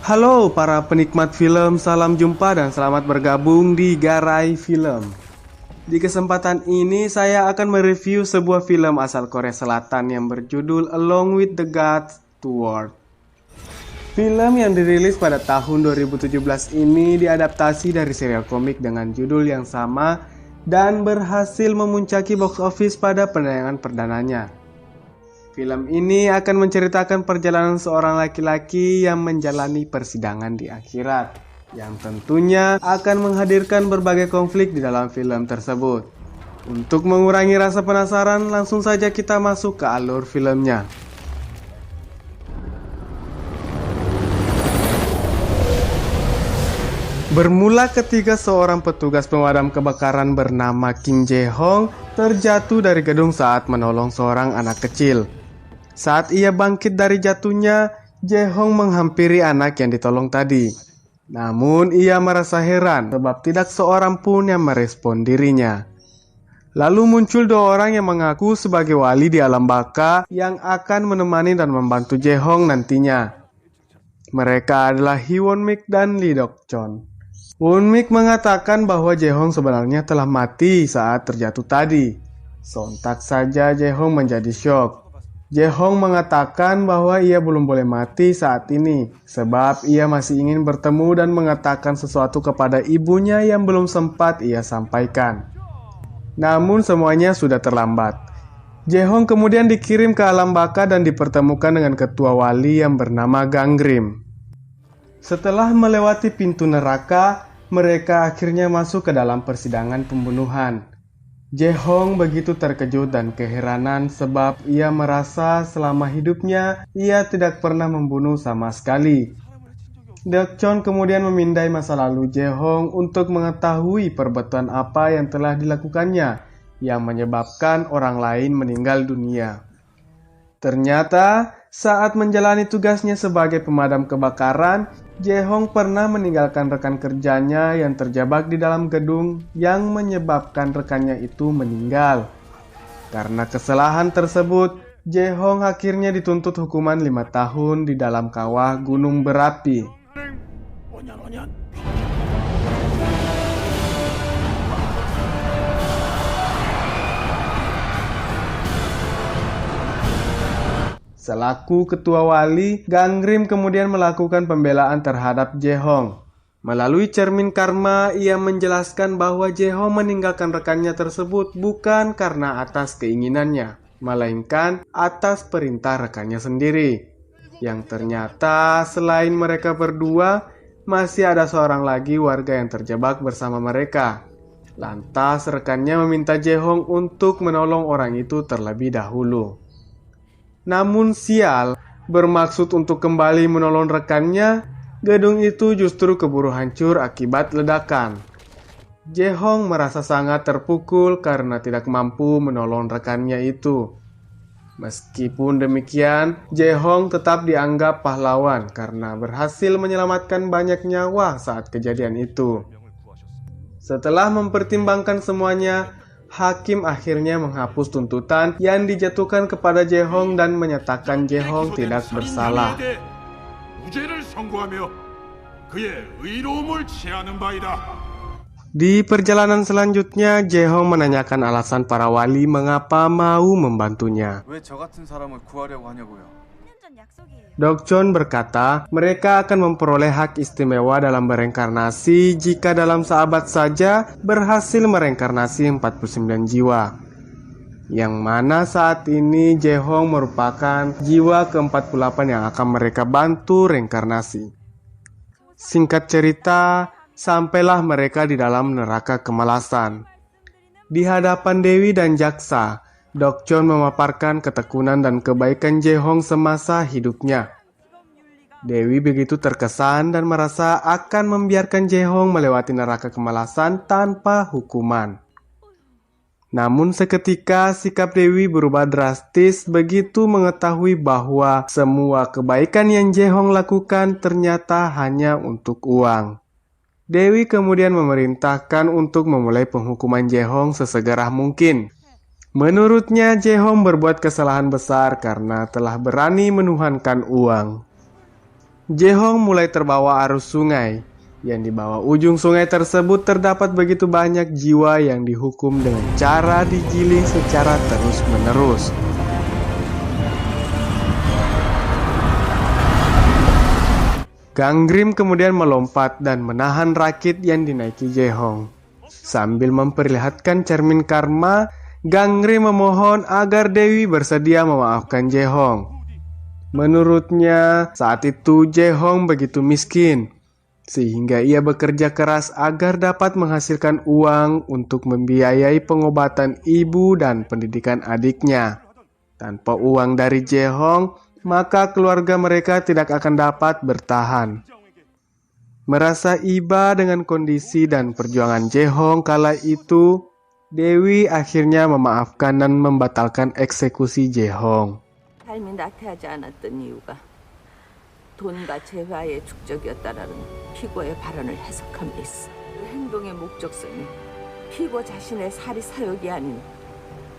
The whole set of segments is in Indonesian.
Halo para penikmat film, salam jumpa dan selamat bergabung di Garai Film. Di kesempatan ini saya akan mereview sebuah film asal Korea Selatan yang berjudul Along with the Gods Toward. Film yang dirilis pada tahun 2017 ini diadaptasi dari serial komik dengan judul yang sama dan berhasil memuncaki box office pada penayangan perdananya. Film ini akan menceritakan perjalanan seorang laki-laki yang menjalani persidangan di akhirat, yang tentunya akan menghadirkan berbagai konflik di dalam film tersebut. Untuk mengurangi rasa penasaran, langsung saja kita masuk ke alur filmnya. Bermula ketika seorang petugas pemadam kebakaran bernama Kim Jae-hong terjatuh dari gedung saat menolong seorang anak kecil. Saat ia bangkit dari jatuhnya, Jae-hong menghampiri anak yang ditolong tadi. Namun ia merasa heran sebab tidak seorang pun yang merespon dirinya. Lalu muncul dua orang yang mengaku sebagai wali di alam baka yang akan menemani dan membantu Jae-hong nantinya. Mereka adalah Hee Won-mik dan Lee Dok-chon. Won-mik mengatakan bahwa Jae-hong sebenarnya telah mati saat terjatuh tadi. Sontak saja Jae-hong menjadi syok. Jae-hong mengatakan bahwa ia belum boleh mati saat ini sebab ia masih ingin bertemu dan mengatakan sesuatu kepada ibunya yang belum sempat ia sampaikan. Namun semuanya sudah terlambat. Jae-hong kemudian dikirim ke alam baka dan dipertemukan dengan ketua wali yang bernama Gangrim. Setelah melewati pintu neraka, mereka akhirnya masuk ke dalam persidangan pembunuhan. Jae-hong begitu terkejut dan keheranan sebab ia merasa selama hidupnya ia tidak pernah membunuh sama sekali. Dok-chon kemudian memindai masa lalu Jae-hong untuk mengetahui perbuatan apa yang telah dilakukannya yang menyebabkan orang lain meninggal dunia. Ternyata saat menjalani tugasnya sebagai pemadam kebakaran, Jae-hong pernah meninggalkan rekan kerjanya yang terjebak di dalam gedung yang menyebabkan rekannya itu meninggal. Karena kesalahan tersebut, Jae-hong akhirnya dituntut hukuman 5 tahun di dalam kawah gunung berapi. Selaku ketua wali, Gangrim kemudian melakukan pembelaan terhadap Jae-hong. Melalui cermin karma, ia menjelaskan bahwa Jae-hong meninggalkan rekannya tersebut bukan karena atas keinginannya, melainkan atas perintah rekannya sendiri. Yang ternyata selain mereka berdua, masih ada seorang lagi warga yang terjebak bersama mereka. Lantas rekannya meminta Jae-hong untuk menolong orang itu terlebih dahulu. Namun sial, bermaksud untuk kembali menolong rekannya, gedung itu justru keburu hancur akibat ledakan. Jae-hong merasa sangat terpukul karena tidak mampu menolong rekannya itu. Meskipun demikian, Jae-hong tetap dianggap pahlawan karena berhasil menyelamatkan banyak nyawa saat kejadian itu. Setelah mempertimbangkan semuanya, hakim akhirnya menghapus tuntutan yang dijatuhkan kepada Jae-hong dan menyatakan Jae-hong tidak bersalah. Di perjalanan selanjutnya, Jae-hong menanyakan alasan para wali mengapa mau membantunya. Dok-chon berkata, mereka akan memperoleh hak istimewa dalam bereinkarnasi jika dalam seabad saja berhasil mereinkarnasi 49 jiwa. Yang mana saat ini Jae-hong merupakan jiwa ke-48 yang akan mereka bantu reinkarnasi. Singkat cerita, sampailah mereka di dalam neraka kemalasan. Di hadapan Dewi dan Jaksa, Dok-chon memaparkan ketekunan dan kebaikan Jae-hong semasa hidupnya. Dewi begitu terkesan dan merasa akan membiarkan Jae-hong melewati neraka kemalasan tanpa hukuman. Namun seketika sikap Dewi berubah drastis begitu mengetahui bahwa semua kebaikan yang Jae-hong lakukan ternyata hanya untuk uang. Dewi kemudian memerintahkan untuk memulai penghukuman Jae-hong sesegera mungkin. Menurutnya, Jae-hong berbuat kesalahan besar karena telah berani menuhankan uang. Jehong mulai terbawa arus sungai. Yang di bawah ujung sungai tersebut terdapat begitu banyak jiwa yang dihukum dengan cara digiling secara terus-menerus. Ganggrim kemudian melompat dan menahan rakit yang dinaiki Jehong. Sambil memperlihatkan cermin karma, Ganggrim memohon agar Dewi bersedia memaafkan Jehong. Menurutnya, saat itu Jehong begitu miskin, sehingga ia bekerja keras agar dapat menghasilkan uang untuk membiayai pengobatan ibu dan pendidikan adiknya. Tanpa uang dari Jehong, maka keluarga mereka tidak akan dapat bertahan. Merasa iba dengan kondisi dan perjuangan Jehong kala itu, Dewi akhirnya memaafkan dan membatalkan eksekusi Jehong. 삶이 나태하지 않았던 이유가 돈과 재화의 축적이었다라는 피고의 발언을 해석함에 있어. 그 행동의 목적성이 피고 자신의 살이 사욕이 아닌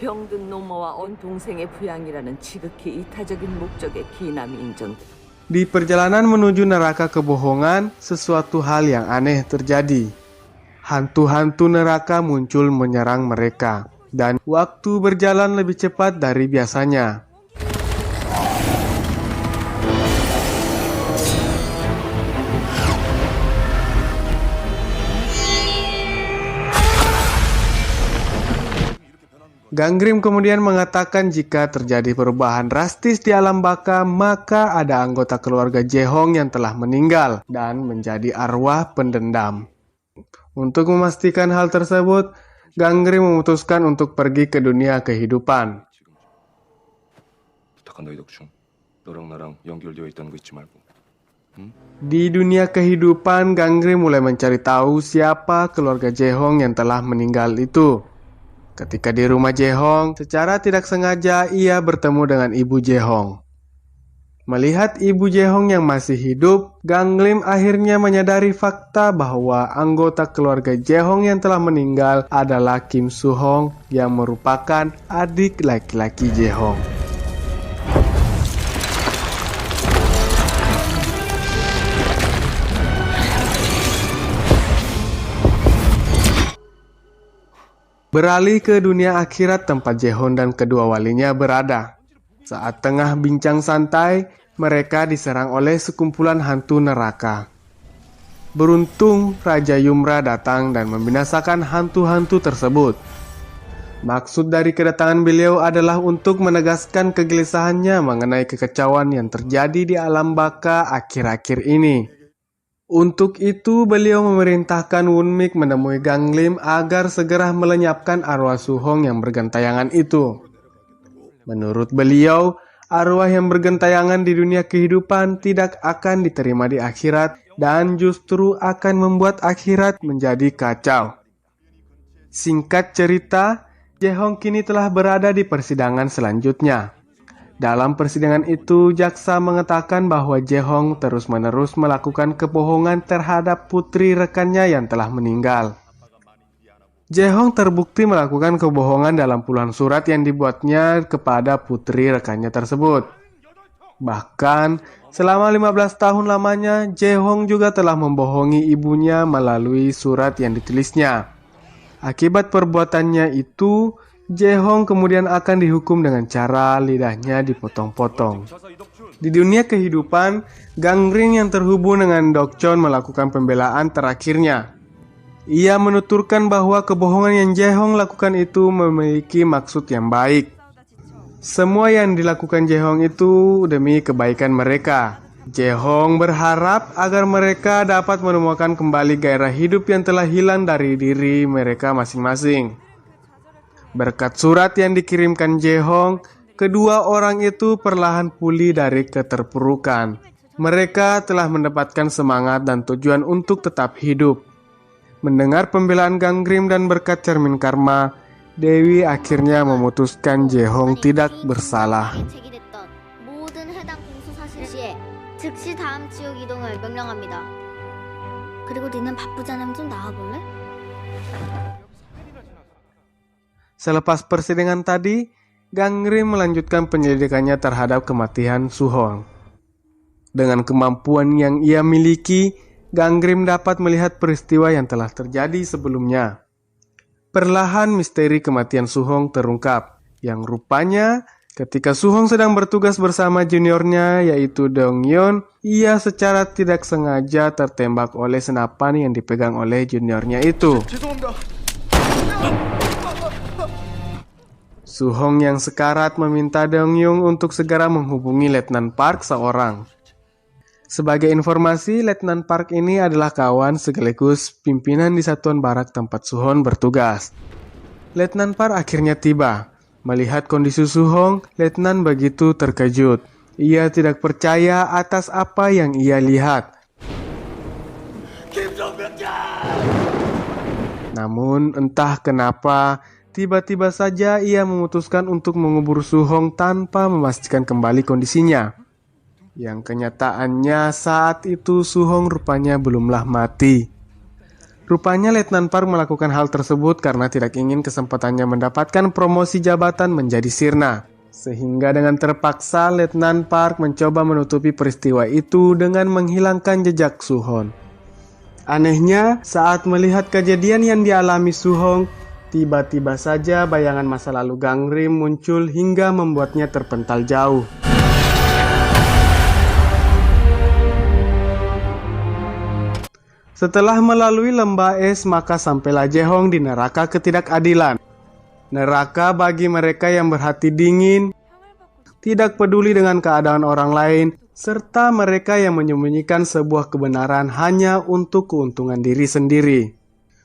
병든 노모와 온 동생의 부양이라는 지극히 이타적인 목적에 기인함이 인정돼. Di perjalanan menuju neraka kebohongan, sesuatu hal yang aneh terjadi. Hantu-hantu neraka muncul menyerang mereka, dan waktu berjalan lebih cepat dari biasanya. Ganggrim kemudian mengatakan jika terjadi perubahan drastis di alam baka, maka ada anggota keluarga Jehong yang telah meninggal dan menjadi arwah pendendam. Untuk memastikan hal tersebut, Ganggrim memutuskan untuk pergi ke dunia kehidupan. Di dunia kehidupan, Ganggrim mulai mencari tahu siapa keluarga Jehong yang telah meninggal itu. Ketika di rumah Jehong, secara tidak sengaja ia bertemu dengan ibu Jehong. Melihat ibu Jehong yang masih hidup, Ganggrim akhirnya menyadari fakta bahwa anggota keluarga Jehong yang telah meninggal adalah Kim Su-hong yang merupakan adik laki-laki Jehong. Beralih ke dunia akhirat tempat Jehong dan kedua walinya berada. Saat tengah bincang santai, mereka diserang oleh sekumpulan hantu neraka. Beruntung, Raja Yumra datang dan membinasakan hantu-hantu tersebut. Maksud dari kedatangan beliau adalah untuk menegaskan kegelisahannya mengenai kekacauan yang terjadi di alam baka akhir-akhir ini. Untuk itu, beliau memerintahkan Wunmik menemui Ganggrim agar segera melenyapkan arwah Su-hong yang bergentayangan itu. Menurut beliau, arwah yang bergentayangan di dunia kehidupan tidak akan diterima di akhirat dan justru akan membuat akhirat menjadi kacau. Singkat cerita, Jehong kini telah berada di persidangan selanjutnya. Dalam persidangan itu, jaksa mengatakan bahwa Jehong terus-menerus melakukan kebohongan terhadap putri rekannya yang telah meninggal. Jehong terbukti melakukan kebohongan dalam puluhan surat yang dibuatnya kepada putri rekannya tersebut. Bahkan, selama 15 tahun lamanya, Jehong juga telah membohongi ibunya melalui surat yang ditulisnya. Akibat perbuatannya itu, Jehong kemudian akan dihukum dengan cara lidahnya dipotong-potong. Di dunia kehidupan, Ganggrim yang terhubung dengan Dokchon melakukan pembelaan terakhirnya. Ia menuturkan bahwa kebohongan yang Jehong lakukan itu memiliki maksud yang baik. Semua yang dilakukan Jehong itu demi kebaikan mereka. Jehong berharap agar mereka dapat menemukan kembali gairah hidup yang telah hilang dari diri mereka masing-masing. Berkat surat yang dikirimkan Jehong, kedua orang itu perlahan pulih dari keterpurukan. Mereka telah mendapatkan semangat dan tujuan untuk tetap hidup. Mendengar pembelaan Ganggrim dan berkat cermin karma, Dewi akhirnya memutuskan Jehong tidak bersalah. Selepas persidangan tadi, Ganggrim melanjutkan penyelidikannya terhadap kematian Su-hong. Dengan kemampuan yang ia miliki, Ganggrim dapat melihat peristiwa yang telah terjadi sebelumnya. Perlahan misteri kematian Suhong terungkap, yang rupanya ketika Suhong sedang bertugas bersama juniornya yaitu Dongyeon, ia secara tidak sengaja tertembak oleh senapan yang dipegang oleh juniornya itu. Suhong yang sekarat meminta Dongyeon untuk segera menghubungi Letnan Park seorang. Sebagai informasi, Letnan Park ini adalah kawan sekaligus pimpinan di satuan barak tempat Suhong bertugas. Letnan Park akhirnya tiba. Melihat kondisi Suhong, Letnan begitu terkejut. Ia tidak percaya atas apa yang ia lihat. Namun entah kenapa, tiba-tiba saja ia memutuskan untuk mengubur Suhong tanpa memastikan kembali kondisinya. Yang kenyataannya saat itu Suhong rupanya belumlah mati. Rupanya Letnan Park melakukan hal tersebut karena tidak ingin kesempatannya mendapatkan promosi jabatan menjadi sirna. Sehingga dengan terpaksa Letnan Park mencoba menutupi peristiwa itu dengan menghilangkan jejak Suhong. Anehnya, saat melihat kejadian yang dialami Suhong, tiba-tiba saja bayangan masa lalu Ganggrim muncul hingga membuatnya terpental jauh. Setelah melalui lembah es, maka sampailah Jaehong di neraka ketidakadilan. Neraka bagi mereka yang berhati dingin, tidak peduli dengan keadaan orang lain, serta mereka yang menyembunyikan sebuah kebenaran hanya untuk keuntungan diri sendiri.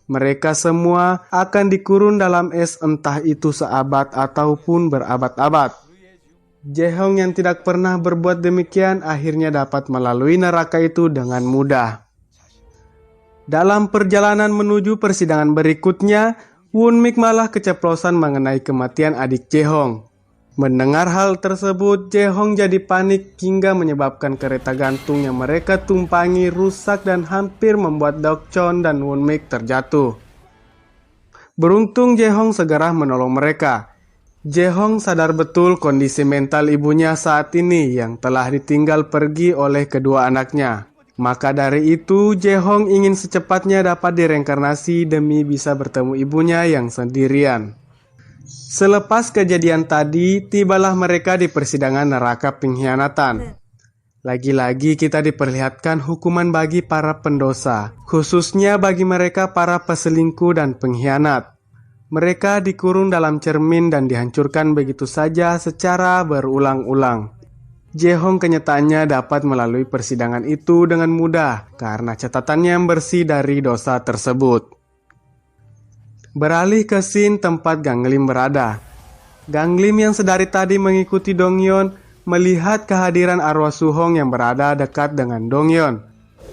Mereka semua akan dikurung dalam es, entah itu seabad ataupun berabad-abad. Jaehong yang tidak pernah berbuat demikian akhirnya dapat melalui neraka itu dengan mudah. Dalam perjalanan menuju persidangan berikutnya, Won-mik malah keceplosan mengenai kematian adik Jaehong. Mendengar hal tersebut, Jaehong jadi panik hingga menyebabkan kereta gantung yang mereka tumpangi rusak dan hampir membuat Dokchon dan Won-mik terjatuh. Beruntung Jaehong segera menolong mereka. Jaehong sadar betul kondisi mental ibunya saat ini yang telah ditinggal pergi oleh kedua anaknya. Maka dari itu, Jaehong ingin secepatnya dapat direinkarnasi demi bisa bertemu ibunya yang sendirian. Selepas kejadian tadi, tibalah mereka di persidangan neraka pengkhianatan. Lagi-lagi kita diperlihatkan hukuman bagi para pendosa, khususnya bagi mereka para peselingkuh dan pengkhianat. Mereka dikurung dalam cermin dan dihancurkan begitu saja secara berulang-ulang. Jaehong kenyataannya dapat melalui persidangan itu dengan mudah karena catatannya yang bersih dari dosa tersebut. Beralih ke scene tempat Ganggrim berada. Ganggrim yang sedari tadi mengikuti Dongyeon melihat kehadiran arwah Suhong yang berada dekat dengan Dongyeon.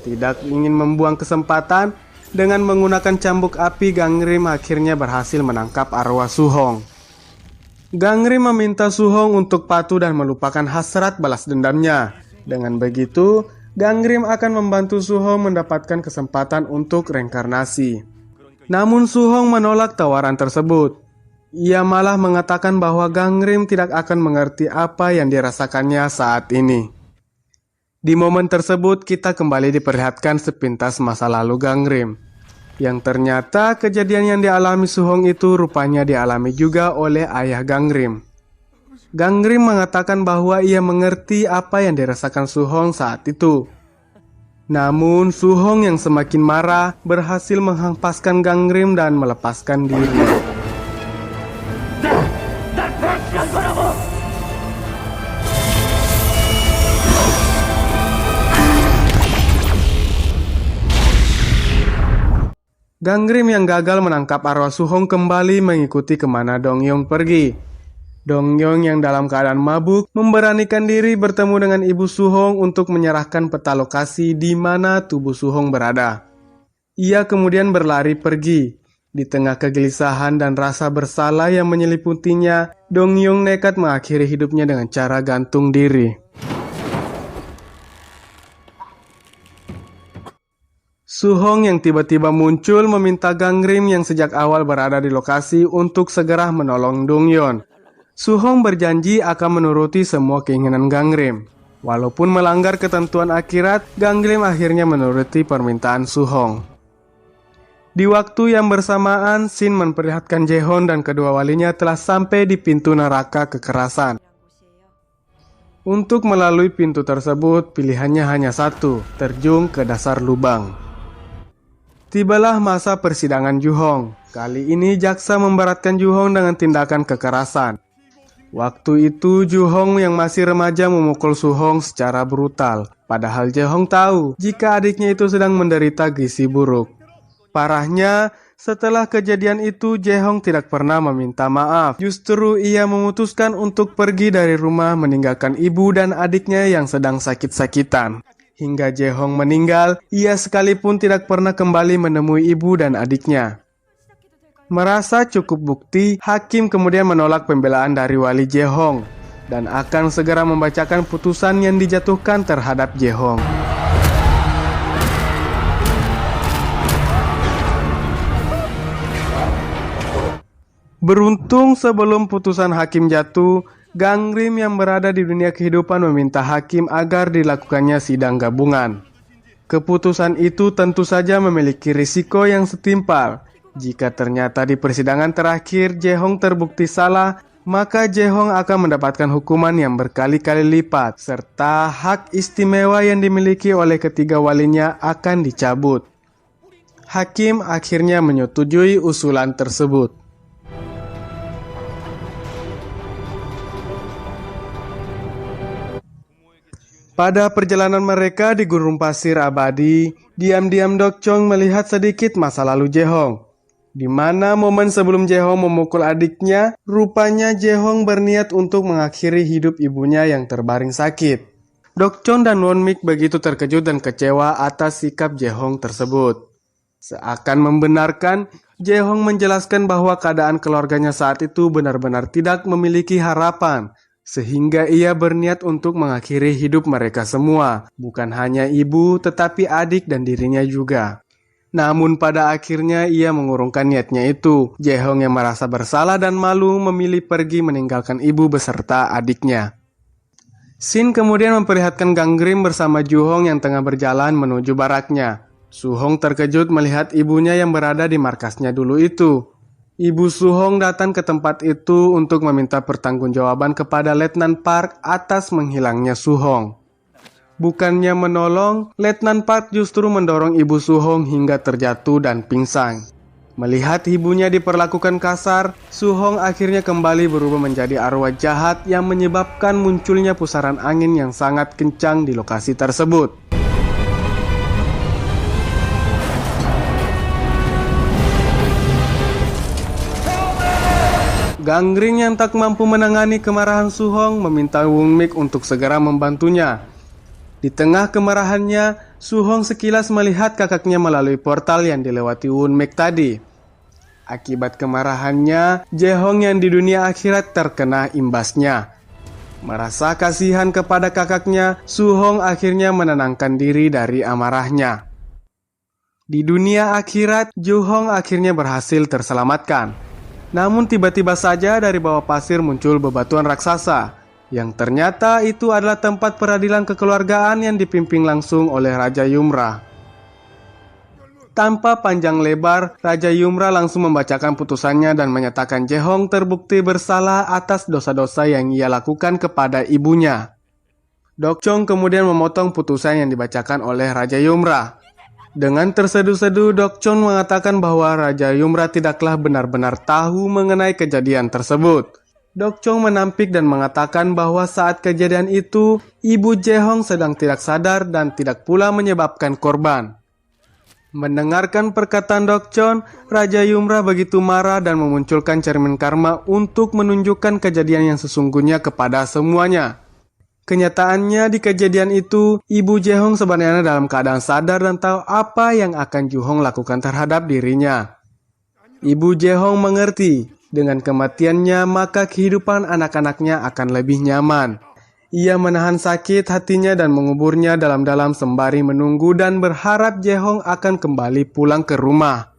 Tidak ingin membuang kesempatan, dengan menggunakan cambuk api Ganggrim akhirnya berhasil menangkap arwah Suhong. Ganggrim meminta Suhong untuk patuh dan melupakan hasrat balas dendamnya. Dengan begitu, Ganggrim akan membantu Suhong mendapatkan kesempatan untuk reinkarnasi. Namun Suhong menolak tawaran tersebut. Ia malah mengatakan bahwa Ganggrim tidak akan mengerti apa yang dirasakannya saat ini. Di momen tersebut kita kembali diperlihatkan sepintas masa lalu Ganggrim. Yang ternyata kejadian yang dialami Suhong itu rupanya dialami juga oleh ayah Ganggrim. Ganggrim mengatakan bahwa ia mengerti apa yang dirasakan Suhong saat itu. Namun Suhong yang semakin marah berhasil menghempaskan Ganggrim dan melepaskan diri. Ganggrim yang gagal menangkap arwah Suhong kembali mengikuti kemana Dongyeon pergi. Dongyeon yang dalam keadaan mabuk memberanikan diri bertemu dengan ibu Suhong untuk menyerahkan peta lokasi di mana tubuh Suhong berada. Ia kemudian berlari pergi. Di tengah kegelisahan dan rasa bersalah yang menyeliputinya, Dongyeon nekat mengakhiri hidupnya dengan cara gantung diri. Suhong yang tiba-tiba muncul meminta Ganggrim yang sejak awal berada di lokasi untuk segera menolong Dongyeon. Suhong berjanji akan menuruti semua keinginan Ganggrim. Walaupun melanggar ketentuan akhirat, Ganglim akhirnya menuruti permintaan Suhong. Di waktu yang bersamaan, Shin memperlihatkan Jae-hong dan kedua walinya telah sampai di pintu neraka kekerasan. Untuk melalui pintu tersebut, pilihannya hanya satu, terjun ke dasar lubang. Tibalah masa persidangan Ju-hong. Kali ini jaksa memberatkan Ju-hong dengan tindakan kekerasan. Waktu itu Ju-hong yang masih remaja memukul Su-hong secara brutal. Padahal Jae-hong tahu jika adiknya itu sedang menderita gizi buruk. Parahnya, setelah kejadian itu Jae-hong tidak pernah meminta maaf. Justru ia memutuskan untuk pergi dari rumah meninggalkan ibu dan adiknya yang sedang sakit-sakitan. Hingga Jae-hong meninggal, ia sekalipun tidak pernah kembali menemui ibu dan adiknya. Merasa cukup bukti, hakim kemudian menolak pembelaan dari wali Jae-hong dan akan segera membacakan putusan yang dijatuhkan terhadap Jae-hong. Beruntung sebelum putusan hakim jatuh, Gangrim yang berada di dunia kehidupan meminta hakim agar dilakukannya sidang gabungan. Keputusan itu tentu saja memiliki risiko yang setimpal. Jika ternyata di persidangan terakhir Jae-hong terbukti salah, maka Jae-hong akan mendapatkan hukuman yang berkali-kali lipat, serta hak istimewa yang dimiliki oleh ketiga walinya akan dicabut. Hakim akhirnya menyetujui usulan tersebut. Pada perjalanan mereka di gurun pasir abadi, diam-diam Dokchong melihat sedikit masa lalu Jae-hong. Di mana momen sebelum Jae-hong memukul adiknya, rupanya Jae-hong berniat untuk mengakhiri hidup ibunya yang terbaring sakit. Dokchong dan Won-mik begitu terkejut dan kecewa atas sikap Jae-hong tersebut. Seakan membenarkan, Jae-hong menjelaskan bahwa keadaan keluarganya saat itu benar-benar tidak memiliki harapan, sehingga ia berniat untuk mengakhiri hidup mereka semua, bukan hanya ibu tetapi adik dan dirinya juga. Namun pada akhirnya ia mengurungkan niatnya itu. Jae-hong yang merasa bersalah dan malu memilih pergi meninggalkan ibu beserta adiknya. Shin kemudian memperlihatkan Gangrim bersama Ju-hong yang tengah berjalan menuju baraknya. Su-hong terkejut melihat ibunya yang berada di markasnya dulu itu. Ibu Su-hong datang ke tempat itu untuk meminta pertanggungjawaban kepada Letnan Park atas menghilangnya Su-hong. Bukannya menolong, Letnan Park justru mendorong ibu Su-hong hingga terjatuh dan pingsan. Melihat ibunya diperlakukan kasar, Su-hong akhirnya kembali berubah menjadi arwah jahat yang menyebabkan munculnya pusaran angin yang sangat kencang di lokasi tersebut. Gangrim yang tak mampu menangani kemarahan Su-hong meminta Won-mik untuk segera membantunya. Di tengah kemarahannya, Su-hong sekilas melihat kakaknya melalui portal yang dilewati Won-mik tadi. Akibat kemarahannya, Jae-hong yang di dunia akhirat terkena imbasnya. Merasa kasihan kepada kakaknya, Su-hong akhirnya menenangkan diri dari amarahnya. Di dunia akhirat, Ju-hong akhirnya berhasil terselamatkan. Namun tiba-tiba saja dari bawah pasir muncul bebatuan raksasa, yang ternyata itu adalah tempat peradilan kekeluargaan yang dipimpin langsung oleh Raja Yumra. Tanpa panjang lebar, Raja Yumra langsung membacakan putusannya dan menyatakan Jae-hong terbukti bersalah atas dosa-dosa yang ia lakukan kepada ibunya. Dokchong kemudian memotong putusan yang dibacakan oleh Raja Yumra. Dengan terseduh-seduh, Dokchong mengatakan bahwa Raja Yumra tidaklah benar-benar tahu mengenai kejadian tersebut. Dokchong menampik dan mengatakan bahwa saat kejadian itu, ibu Jae-hong sedang tidak sadar dan tidak pula menyebabkan korban. Mendengarkan perkataan Dokchong, Raja Yumra begitu marah dan memunculkan cermin karma untuk menunjukkan kejadian yang sesungguhnya kepada semuanya. Kenyataannya di kejadian itu, ibu Jae-hong sebenarnya dalam keadaan sadar dan tahu apa yang akan Ju-hong lakukan terhadap dirinya. Ibu Jae-hong mengerti, dengan kematiannya maka kehidupan anak-anaknya akan lebih nyaman. Ia menahan sakit hatinya dan menguburnya dalam-dalam sembari menunggu dan berharap Jae-hong akan kembali pulang ke rumah.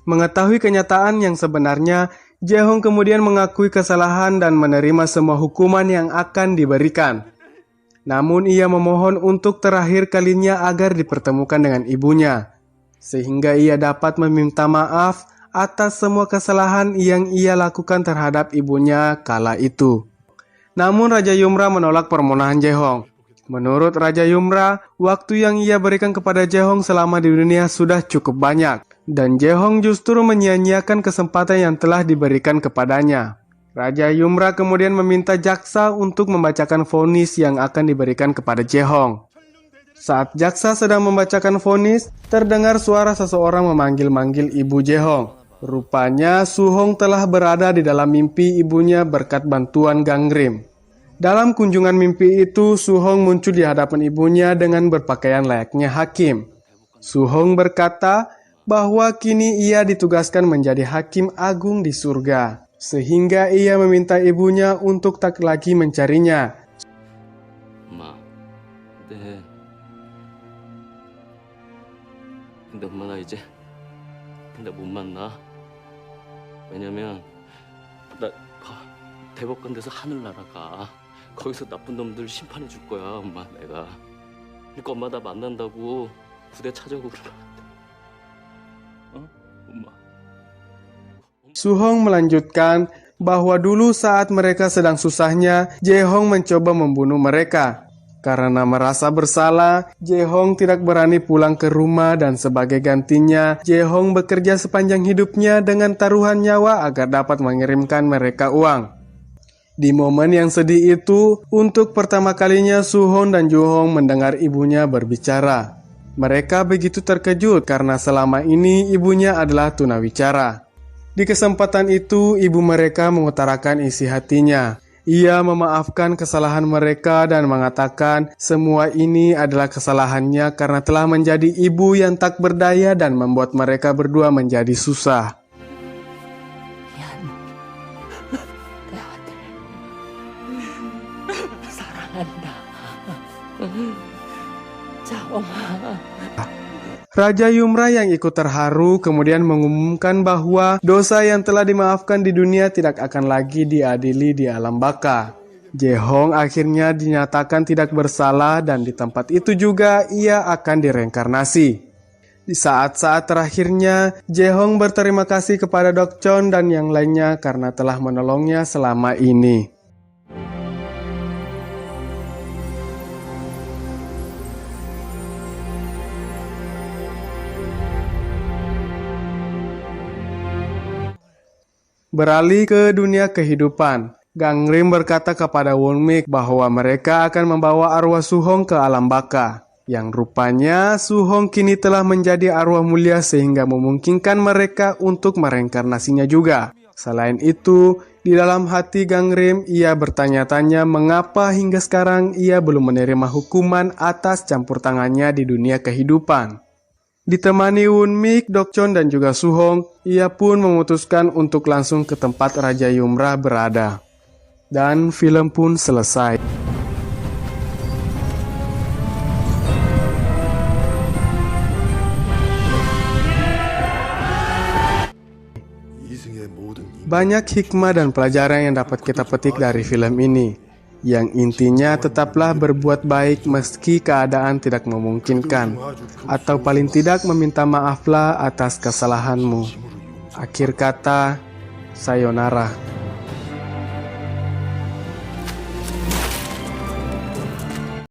Mengetahui kenyataan yang sebenarnya, Jae-hong kemudian mengakui kesalahan dan menerima semua hukuman yang akan diberikan. Namun ia memohon untuk terakhir kalinya agar dipertemukan dengan ibunya, sehingga ia dapat meminta maaf atas semua kesalahan yang ia lakukan terhadap ibunya kala itu. Namun Raja Yumra menolak permohonan Jae-hong. Menurut Raja Yumra, waktu yang ia berikan kepada Jae-hong selama di dunia sudah cukup banyak, dan Jae-hong justru menyia-nyiakan kesempatan yang telah diberikan kepadanya. Raja Yumra kemudian meminta jaksa untuk membacakan vonis yang akan diberikan kepada Jae-hong. Saat jaksa sedang membacakan vonis, terdengar suara seseorang memanggil-manggil ibu Jae-hong. Rupanya Su-hong telah berada di dalam mimpi ibunya berkat bantuan Gangrim. Dalam kunjungan mimpi itu, Su-hong muncul di hadapan ibunya dengan berpakaian layaknya hakim. Su-hong berkata bahwa kini ia ditugaskan menjadi hakim agung di surga, sehingga ia meminta ibunya untuk tak lagi mencarinya. 엄마, 근데 엄마 나 이제 못 만나. 왜냐면 나 대법관 돼서 하늘나라 가. 거기서 나쁜 놈들 심판해 줄 거야, 엄마 내가. 그러니까 엄마 나 만난다고 부대 찾아오고 그러면 안 돼. 어? 엄마. Su-hong melanjutkan bahwa dulu saat mereka sedang susahnya, Jae-hong mencoba membunuh mereka. Karena merasa bersalah, Jae-hong tidak berani pulang ke rumah dan sebagai gantinya, Jae-hong bekerja sepanjang hidupnya dengan taruhan nyawa agar dapat mengirimkan mereka uang. Di momen yang sedih itu, untuk pertama kalinya Su-hong dan Ju-hong mendengar ibunya berbicara. Mereka begitu terkejut karena selama ini ibunya adalah tunawicara. Di kesempatan itu, ibu mereka mengutarakan isi hatinya. Ia memaafkan kesalahan mereka dan mengatakan semua ini adalah kesalahannya karena telah menjadi ibu yang tak berdaya dan membuat mereka berdua menjadi susah. 미안. 내 아들 사랑한다. 자엄아. Raja Yumra yang ikut terharu kemudian mengumumkan bahwa dosa yang telah dimaafkan di dunia tidak akan lagi diadili di alam baka. Jae-hong akhirnya dinyatakan tidak bersalah dan di tempat itu juga ia akan direinkarnasi. Di saat-saat terakhirnya, Jae-hong berterima kasih kepada Dokchon dan yang lainnya karena telah menolongnya selama ini. Beralih ke dunia kehidupan, Gangrim berkata kepada Won-mik bahwa mereka akan membawa arwah Su-hong ke alam baka. Yang rupanya Su-hong kini telah menjadi arwah mulia sehingga memungkinkan mereka untuk mereinkarnasinya juga. Selain itu, di dalam hati Gangrim ia bertanya-tanya mengapa hingga sekarang ia belum menerima hukuman atas campur tangannya di dunia kehidupan. Ditemani Won-mik, Dokchon, dan juga Su-hong, ia pun memutuskan untuk langsung ke tempat Raja Yumra berada. Dan film pun selesai. Banyak hikmah dan pelajaran yang dapat kita petik dari film ini. Yang intinya tetaplah berbuat baik meski keadaan tidak memungkinkan, atau paling tidak meminta maaflah atas kesalahanmu. Akhir kata, sayonara.